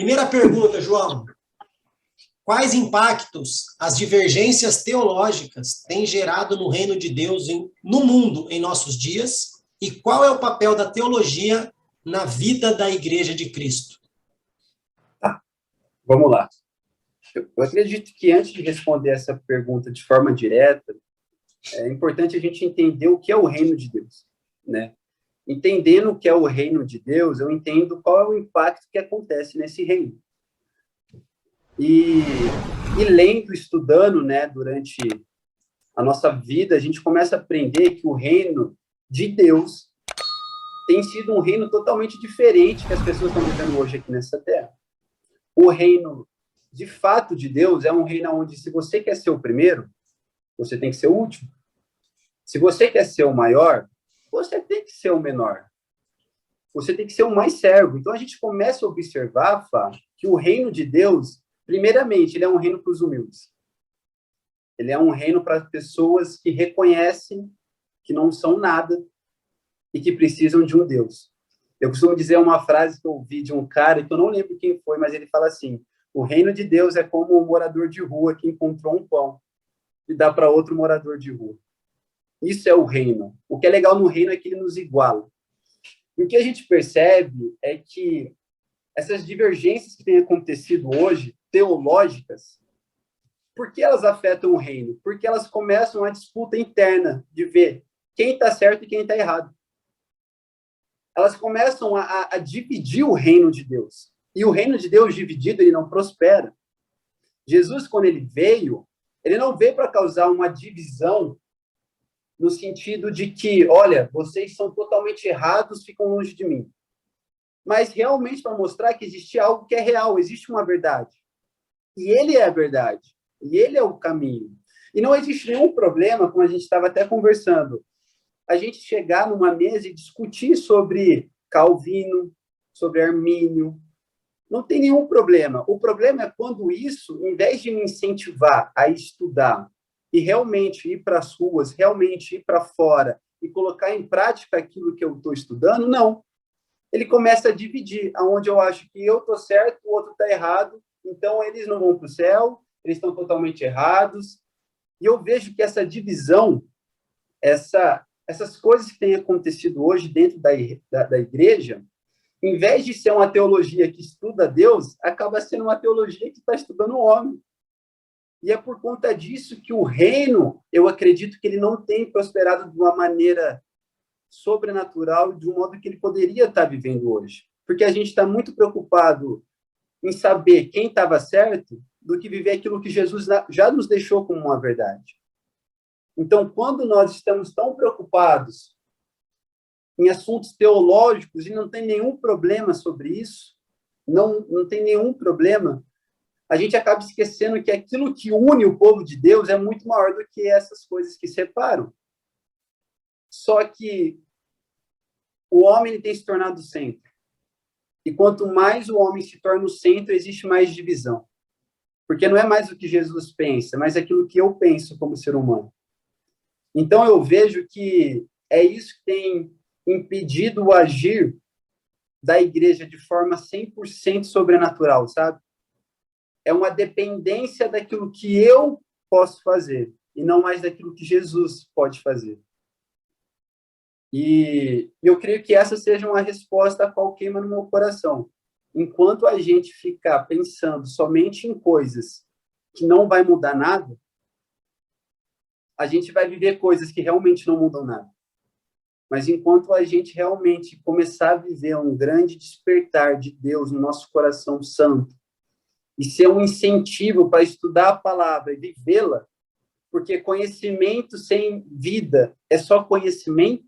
Primeira pergunta, João. Quais impactos as divergências teológicas têm gerado no reino de Deus no mundo em nossos dias? E qual é o papel da teologia na vida da Igreja de Cristo? Tá, vamos lá. Eu acredito que antes de responder essa pergunta de forma direta, é importante a gente entender o que é o reino de Deus, né? Entendendo o que é o reino de Deus, eu entendo qual é o impacto que acontece nesse reino. E lendo, estudando, né, durante a nossa vida, a gente começa a aprender que o reino de Deus tem sido um reino totalmente diferente que as pessoas estão vivendo hoje aqui nessa terra. O reino, de fato, de Deus é um reino onde, se você quer ser o primeiro, você tem que ser o último. Se você quer ser o maior, você tem que ser o menor. Você tem que ser o mais servo. Então, a gente começa a observar, Fá, que o reino de Deus, primeiramente, ele é um reino para os humildes. Ele é um reino para pessoas que reconhecem que não são nada e que precisam de um Deus. Eu costumo dizer uma frase que eu ouvi de um cara, que eu não lembro quem foi, mas ele fala assim: o reino de Deus é como um morador de rua que encontrou um pão e dá para outro morador de rua. Isso é o reino. O que é legal no reino é que ele nos iguala. E o que a gente percebe é que essas divergências que têm acontecido hoje, teológicas, por que elas afetam o reino? Porque elas começam a disputa interna de ver quem está certo e quem está errado. Elas começam a dividir o reino de Deus. E o reino de Deus dividido, ele não prospera. Jesus, quando ele não veio para causar uma divisão no sentido de que, olha, vocês são totalmente errados, ficam longe de mim. Mas realmente para mostrar que existe algo que é real, existe uma verdade. E ele é a verdade. E ele é o caminho. E não existe nenhum problema, como a gente estava até conversando, a gente chegar numa mesa e discutir sobre Calvino, sobre Armínio. Não tem nenhum problema. O problema é quando isso, em vez de me incentivar a estudar e realmente ir para as ruas, realmente ir para fora e colocar em prática aquilo que eu estou estudando, não. Ele começa a dividir, aonde eu acho que eu estou certo, o outro está errado, então eles não vão para o céu, eles estão totalmente errados. E eu vejo que essa divisão, essas coisas que têm acontecido hoje dentro da igreja, em vez de ser uma teologia que estuda Deus, acaba sendo uma teologia que está estudando o homem. E é por conta disso que o reino, eu acredito que ele não tem prosperado de uma maneira sobrenatural, de um modo que ele poderia estar vivendo hoje. Porque a gente está muito preocupado em saber quem estava certo do que viver aquilo que Jesus já nos deixou como uma verdade. Então, quando nós estamos tão preocupados em assuntos teológicos e não tem nenhum problema sobre isso, não tem nenhum problema, a gente acaba esquecendo que aquilo que une o povo de Deus é muito maior do que essas coisas que separam. Só que o homem ele tem se tornado o centro. E quanto mais o homem se torna o centro, existe mais divisão. Porque não é mais o que Jesus pensa, mas aquilo que eu penso como ser humano. Então, eu vejo que é isso que tem impedido o agir da igreja de forma 100% sobrenatural, sabe? É uma dependência daquilo que eu posso fazer, e não mais daquilo que Jesus pode fazer. E eu creio que essa seja uma resposta a qual queima no meu coração. Enquanto a gente ficar pensando somente em coisas que não vai mudar nada, a gente vai viver coisas que realmente não mudam nada. Mas enquanto a gente realmente começar a viver um grande despertar de Deus no nosso coração santo, e ser um incentivo para estudar a palavra e vivê-la, porque conhecimento sem vida é só conhecimento,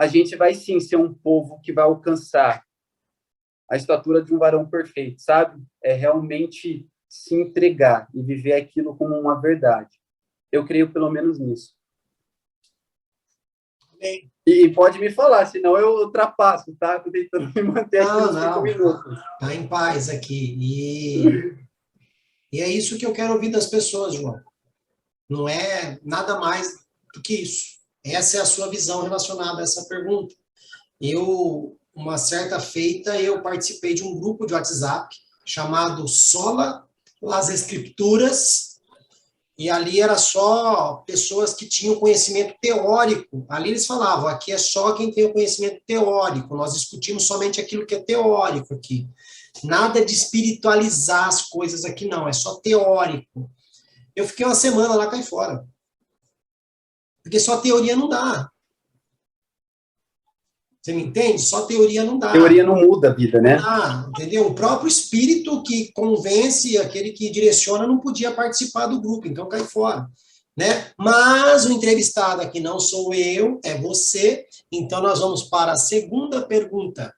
a gente vai sim ser um povo que vai alcançar a estatura de um varão perfeito, sabe? É realmente se entregar e viver aquilo como uma verdade. Eu creio pelo menos nisso. Bem, E pode me falar, senão eu ultrapasso, tá? Estou tentando me manter aqui nos 5 minutos. Está em paz aqui. E é isso que eu quero ouvir das pessoas, João. Não é nada mais do que isso. Essa é a sua visão relacionada a essa pergunta. uma certa feita, eu participei de um grupo de WhatsApp chamado Sola las Escrituras, e ali era só pessoas que tinham conhecimento teórico. Ali eles falavam, aqui é só quem tem o conhecimento teórico, nós discutimos somente aquilo que é teórico aqui. Nada de espiritualizar as coisas aqui, não, é só teórico. Eu fiquei uma semana lá, caí fora. Porque só teoria não dá. Você me entende? Só teoria não dá. Teoria não muda a vida, né? Ah, entendeu? O próprio espírito que convence, aquele que direciona, não podia participar do grupo, então cai fora. Né? Mas o entrevistado aqui não sou eu, é você. Então nós vamos para a segunda pergunta.